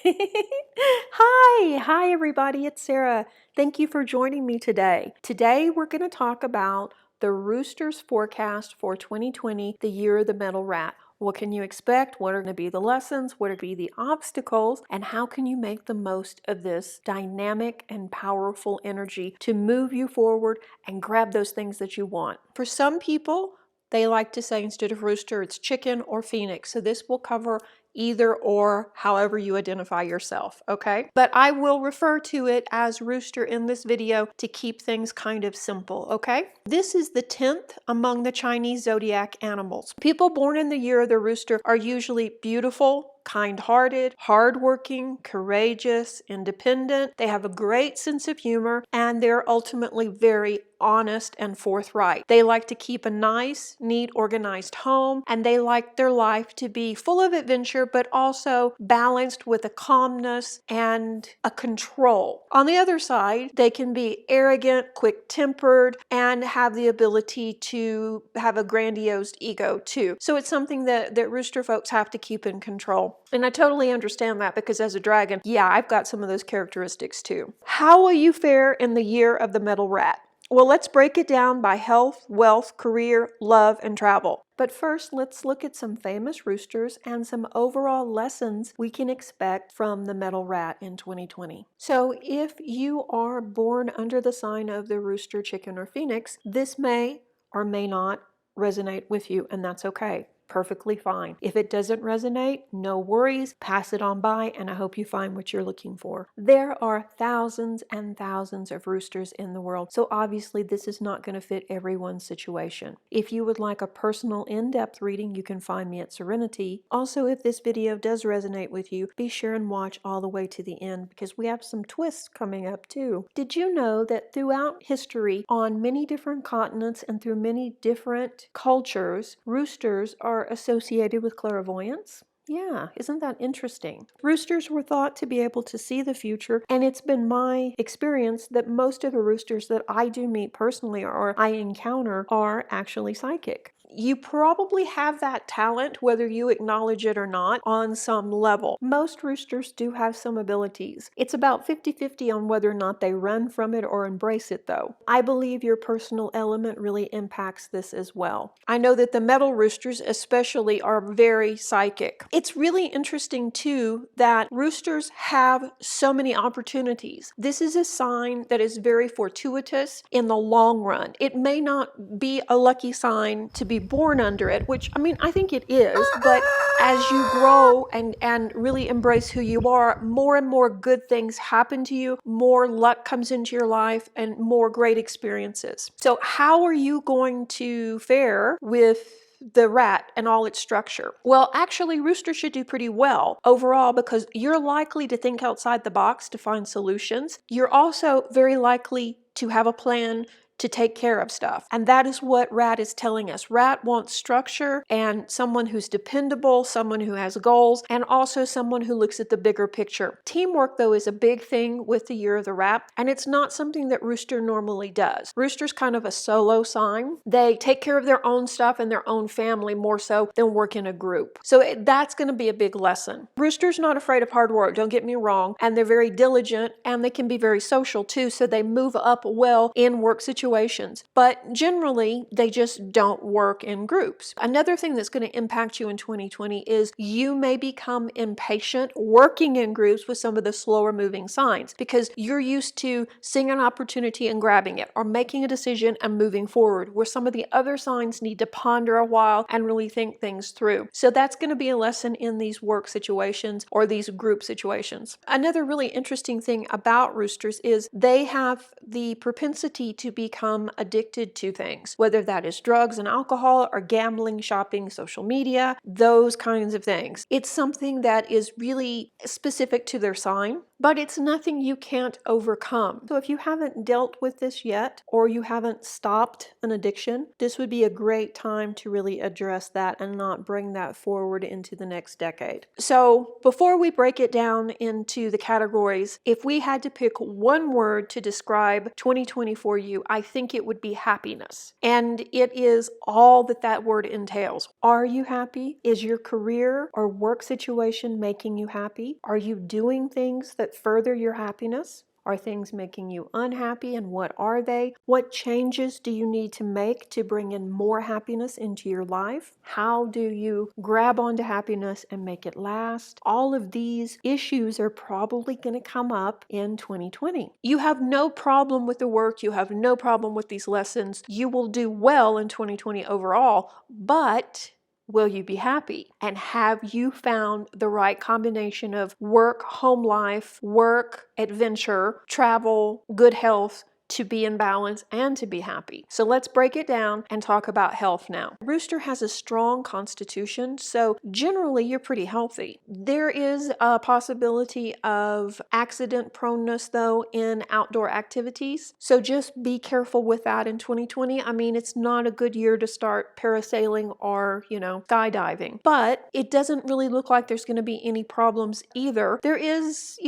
Hi everybody, it's Sarah. Thank you for joining me today. Today we're going to talk about the Roosters forecast for 2020, the year of the metal rat. What can you expect? What are going to be the lessons? What are going to be the obstacles? And how can you make the most of this dynamic and powerful energy to move you forward and grab those things that you want? For some people, they like to say instead of rooster, it's chicken or phoenix. So this will cover either or, however you identify yourself, okay? But I will refer to it as rooster in this video to keep things kind of simple, okay? This is the 10th among the Chinese zodiac animals. People born in the year of the rooster are usually beautiful, kind-hearted, hardworking, courageous, independent. They have a great sense of humor, and they're ultimately very honest and forthright. They like to keep a nice, neat, organized home, and they like their life to be full of adventure, but also balanced with a calmness and a control. On the other side, they can be arrogant, quick-tempered, and have the ability to have a grandiose ego too. So it's something that rooster folks have to keep in control. And I totally understand that because as a dragon, yeah, I've got some of those characteristics too. How will you fare in the year of the metal rat? Well, let's break it down by health, wealth, career, love, and travel. But first, let's look at some famous roosters and some overall lessons we can expect from the metal rat in 2020. So if you are born under the sign of the rooster, chicken, or phoenix, this may or may not resonate with you, and that's okay. Perfectly fine. If it doesn't resonate, no worries, pass it on by, and I hope you find what you're looking for. There are thousands and thousands of roosters in the world, so obviously this is not going to fit everyone's situation. If you would like a personal in-depth reading, you can find me at Serenity. Also, if this video does resonate with you, be sure and watch all the way to the end because we have some twists coming up too. Did you know that throughout history, on many different continents and through many different cultures, roosters are associated with clairvoyance? Yeah, isn't that interesting? Roosters were thought to be able to see the future, and it's been my experience that most of the roosters that I do meet personally or I encounter are actually psychic. You probably have that talent, whether you acknowledge it or not, on some level. Most roosters do have some abilities. It's about 50-50 on whether or not they run from it or embrace it, though. I believe your personal element really impacts this as well. I know that the metal roosters especially are very psychic. It's really interesting, too, that roosters have so many opportunities. This is a sign that is very fortuitous in the long run. It may not be a lucky sign to be born under it, which, I mean, I think it is, but as you grow and really embrace who you are, more and more good things happen to you, more luck comes into your life, and more great experiences. So how are you going to fare with the rat and all its structure? Well, actually, roosters should do pretty well overall because you're likely to think outside the box to find solutions. You're also very likely to have a plan to take care of stuff. And that is what rat is telling us. Rat wants structure and someone who's dependable, someone who has goals, and also someone who looks at the bigger picture. Teamwork, though, is a big thing with the year of the rat, and it's not something that rooster normally does. Rooster's kind of a solo sign. They take care of their own stuff and their own family more so than work in a group. So that's going to be a big lesson. Rooster's not afraid of hard work, don't get me wrong, and they're very diligent, and they can be very social too, so they move up well in work situations. But generally, they just don't work in groups. Another thing that's going to impact you in 2020 is you may become impatient working in groups with some of the slower moving signs because you're used to seeing an opportunity and grabbing it or making a decision and moving forward, where some of the other signs need to ponder a while and really think things through. So that's going to be a lesson in these work situations or these group situations. Another really interesting thing about roosters is they have the propensity to become addicted to things, whether that is drugs and alcohol or gambling, shopping, social media, those kinds of things. It's something that is really specific to their sign. but it's nothing you can't overcome. So if you haven't dealt with this yet, or you haven't stopped an addiction, this would be a great time to really address that and not bring that forward into the next decade. So before we break it down into the categories, if we had to pick one word to describe 2020 for you, I think it would be happiness. And it is all that that word entails. Are you happy? Is your career or work situation making you happy? Are you doing things that further your happiness? Are things making you unhappy, and what are they? What changes do you need to make to bring in more happiness into your life? How do you grab onto happiness and make it last? All of these issues are probably going to come up in 2020. You have no problem with the work. You have no problem with these lessons. You will do well in 2020 overall, but will you be happy? And have you found the right combination of work, home life, work, adventure, travel, good health, to be in balance and to be happy? So let's break it down and talk about health now. Rooster has a strong constitution, so generally you're pretty healthy. There is a possibility of accident proneness though in outdoor activities, so just be careful with that in 2020. I mean, it's not a good year to start parasailing or, skydiving, but it doesn't really look like there's going to be any problems either. There is,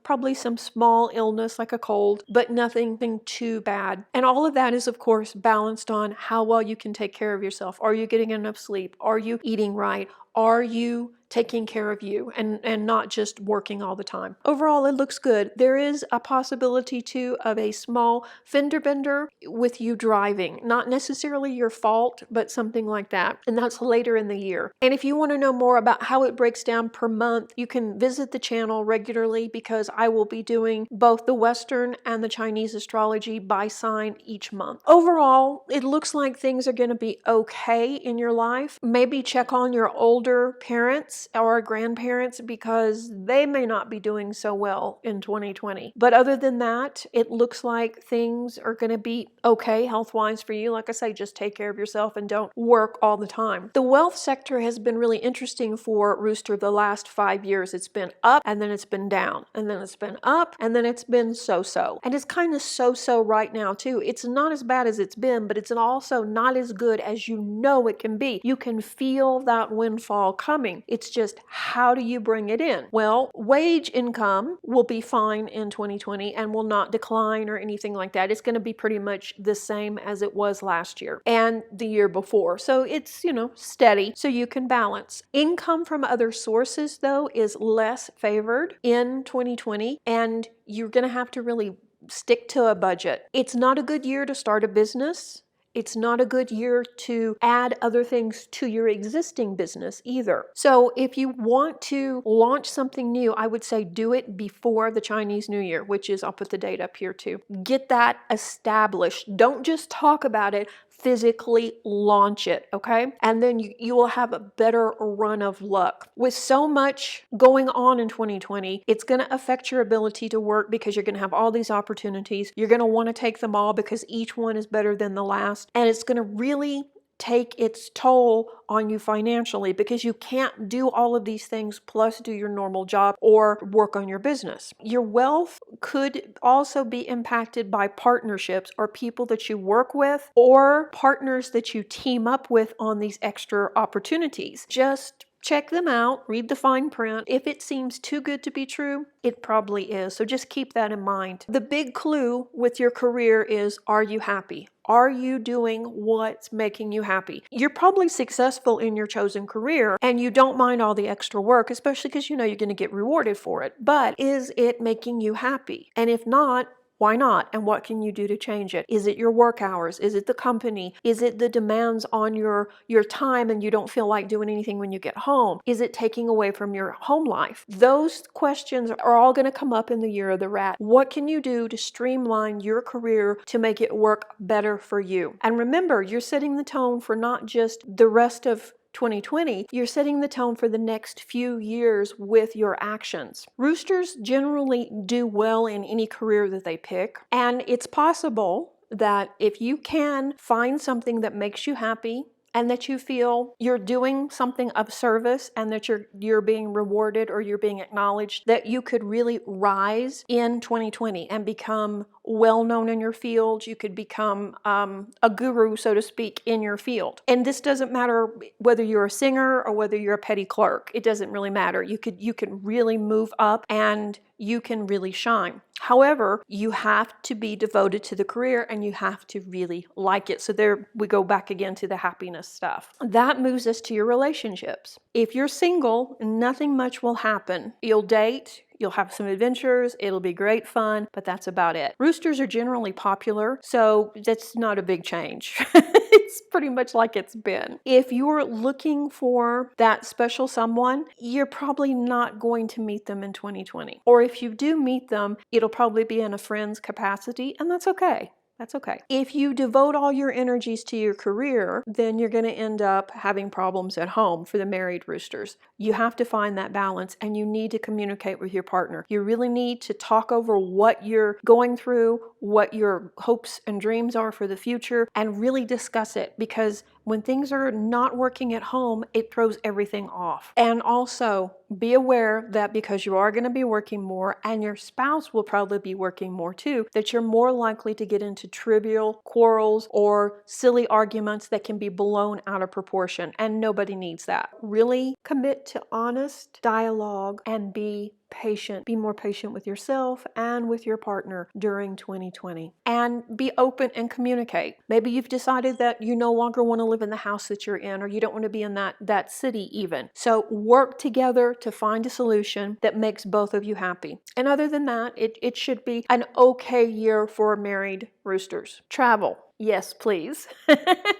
probably some small illness like a cold, but nothing too bad. And all of that is, of course, balanced on how well you can take care of yourself. Are you getting enough sleep? Are you eating right? Are you taking care of you and not just working all the time? Overall, it looks good. There is a possibility too of a small fender bender with you driving. Not necessarily your fault, but something like that. And that's later in the year. And if you want to know more about how it breaks down per month, you can visit the channel regularly because I will be doing both the Western and the Chinese astrology by sign each month. Overall, it looks like things are going to be okay in your life. Maybe check on your older parents or grandparents because they may not be doing so well in 2020. But other than that, it looks like things are going to be okay health-wise for you. Like I say, just take care of yourself and don't work all the time. The wealth sector has been really interesting for Rooster the last 5 years. It's been up and then it's been down and then it's been up and then it's been so-so. And it's kind of so-so right now too. It's not as bad as it's been, but it's also not as good as you know it can be. You can feel that windfall coming. It's just, how do you bring it in? Well, wage income will be fine in 2020 and will not decline or anything like that. It's going to be pretty much the same as it was last year and the year before. So it's, steady, so you can balance. Income from other sources, though, is less favored in 2020, and you're going to have to really stick to a budget. It's not a good year to start a business. It's not a good year to add other things to your existing business either. So if you want to launch something new, I would say do it before the Chinese New Year, which is, I'll put the date up here too. Get that established. Don't just talk about it. Physically launch it, okay? And then you will have a better run of luck. With so much going on in 2020, it's going to affect your ability to work because you're going to have all these opportunities. You're going to want to take them all because each one is better than the last. And it's going to really take its toll on you financially because you can't do all of these things plus do your normal job or work on your business. Your wealth could also be impacted by partnerships or people that you work with or partners that you team up with on these extra opportunities. Just check them out, read the fine print. If it seems too good to be true, it probably is. So just keep that in mind. The big clue with your career is, are you happy? Are you doing what's making you happy? You're probably successful in your chosen career and you don't mind all the extra work, especially because you know you're going to get rewarded for it. But is it making you happy? And if not, why not? And what can you do to change it? Is it your work hours? Is it the company? Is it the demands on your time and you don't feel like doing anything when you get home? Is it taking away from your home life? Those questions are all going to come up in the year of the rat. What can you do to streamline your career to make it work better for you? And remember, you're setting the tone for not just the rest of 2020, you're setting the tone for the next few years with your actions. Roosters generally do well in any career that they pick, and it's possible that if you can find something that makes you happy and that you feel you're doing something of service and that you're being rewarded or you're being acknowledged, that you could really rise in 2020 and become well known in your field. You could become a guru, so to speak, in your field. And this doesn't matter whether you're a singer or whether you're a petty clerk. It doesn't really matter. You can really move up and you can really shine. However, you have to be devoted to the career and you have to really like it. So there we go back again to the happiness stuff. That moves us to your relationships. If you're single, nothing much will happen. You'll date, you'll have some adventures, it'll be great fun, but that's about it. Roosters are generally popular, so that's not a big change. It's pretty much like it's been. If you're looking for that special someone, you're probably not going to meet them in 2020. Or if you do meet them, it'll probably be in a friend's capacity, and that's okay. That's okay. If you devote all your energies to your career, then you're going to end up having problems at home for the married roosters. You have to find that balance and you need to communicate with your partner. You really need to talk over what you're going through, what your hopes and dreams are for the future, and really discuss it, because when things are not working at home, it throws everything off. And also be aware that because you are going to be working more and your spouse will probably be working more too, that you're more likely to get into trivial quarrels or silly arguments that can be blown out of proportion, and nobody needs that. Really commit to honest dialogue and be patient. Be more patient with yourself and with your partner during 2020. And be open and communicate. Maybe you've decided that you no longer want to live in the house that you're in, or you don't want to be in that city even. So work together to find a solution that makes both of you happy. And other than that, it should be an okay year for married roosters. Travel. Yes, please.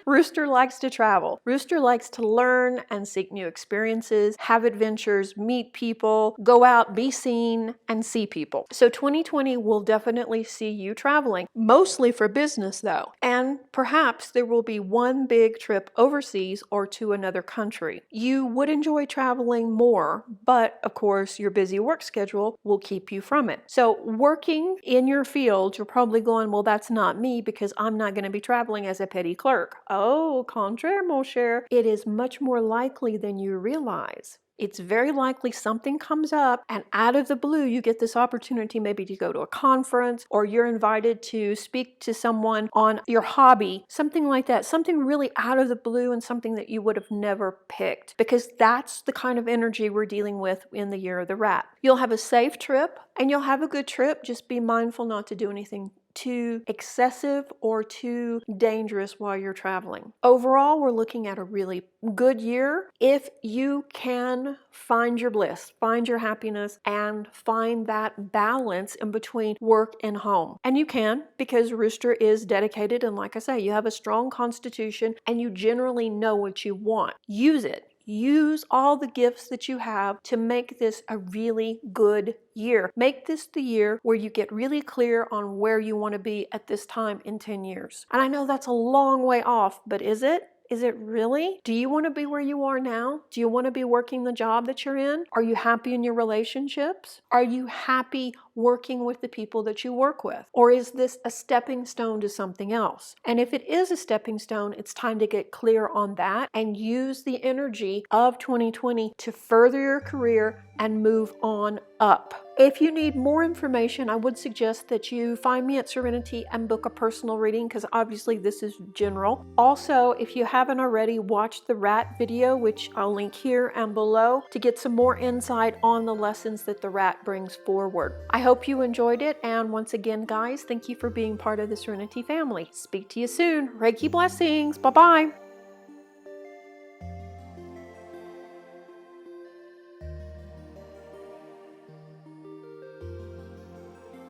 Rooster likes to travel. Rooster likes to learn and seek new experiences, have adventures, meet people, go out, be seen, and see people. So 2020 will definitely see you traveling, mostly for business though. And perhaps there will be one big trip overseas or to another country. You would enjoy traveling more, but of course your busy work schedule will keep you from it. So working in your field, you're probably going, well, that's not me because I'm not going to be traveling as a petty clerk. Oh, contraire, mon cher. It is much more likely than you realize. It's very likely something comes up and out of the blue you get this opportunity maybe to go to a conference, or you're invited to speak to someone on your hobby, something like that, something really out of the blue and something that you would have never picked, because that's the kind of energy we're dealing with in the year of the rat. You'll have a safe trip and you'll have a good trip. Just be mindful not to do anything too excessive or too dangerous while you're traveling. Overall, we're looking at a really good year if you can find your bliss, find your happiness, and find that balance in between work and home. And you can, because Rooster is dedicated, and like I say, you have a strong constitution and you generally know what you want. Use it. Use all the gifts that you have to make this a really good year. Make this the year where you get really clear on where you want to be at this time in 10 years. And I know that's a long way off, but is it? Is it really? Do you want to be where you are now? Do you want to be working the job that you're in? Are you happy in your relationships? Are you happy working with the people that you work with? Or is this a stepping stone to something else? And if it is a stepping stone, it's time to get clear on that and use the energy of 2020 to further your career and move on up. If you need more information, I would suggest that you find me at Serenity and book a personal reading, because obviously this is general. Also, if you haven't already, watch the rat video, which I'll link here and below, to get some more insight on the lessons that the rat brings forward. I hope you enjoyed it, and once again, guys, thank you for being part of the Serenity family. Speak to you soon. Reiki blessings. Bye-bye.